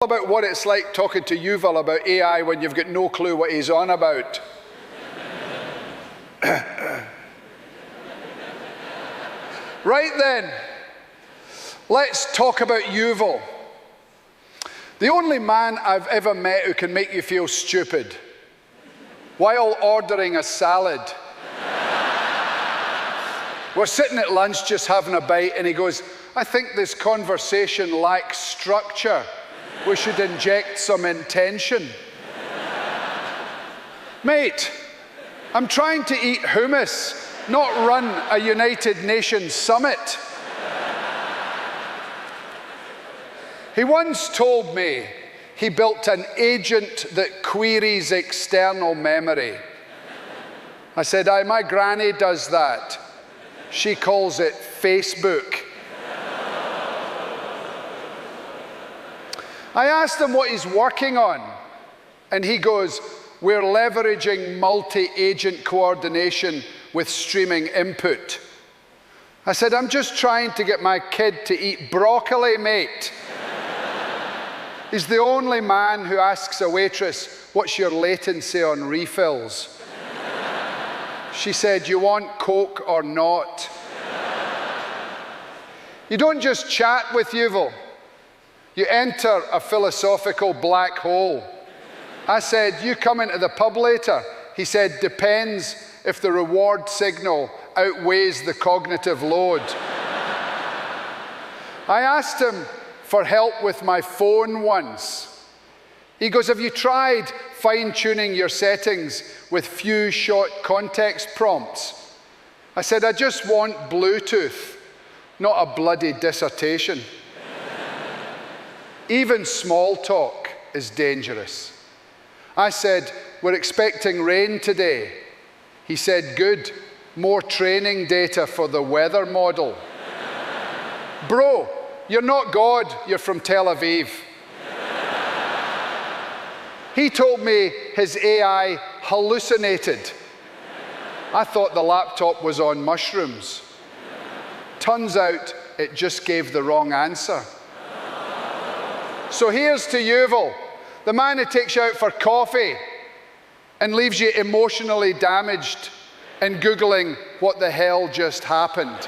about what it's like talking to YUV about AI when you've got no clue what he's on about. Right then, let's talk about YUV. The only man I've ever met who can make you feel stupid while ordering a salad. We're sitting at lunch just having a bite and he goes, I think this conversation lacks structure. We should inject some intention. Mate, I'm trying to eat hummus, not run a United Nations summit. He once told me he built an agent that queries external memory. I said, aye, my granny does that. She calls it Facebook. I asked him what he's working on, and he goes, we're leveraging multi-agent coordination with streaming input. I said, I'm just trying to get my kid to eat broccoli, mate. He's the only man who asks a waitress, what's your latency on refills? She said, you want Coke or not? You don't just chat with YUV. You enter a philosophical black hole. I said, you come into the pub later? He said, depends if the reward signal outweighs the cognitive load. I asked him for help with my phone once. He goes, have you tried fine-tuning your settings with few short context prompts? I said, I just want Bluetooth, not a bloody dissertation. Even small talk is dangerous. I said, we're expecting rain today. He said, good, more training data for the weather model. Bro, you're not God, you're from Tel Aviv. He told me his AI hallucinated. I thought the laptop was on mushrooms. Turns out it just gave the wrong answer. So here's to YUV, the man who takes you out for coffee and leaves you emotionally damaged and Googling what the hell just happened.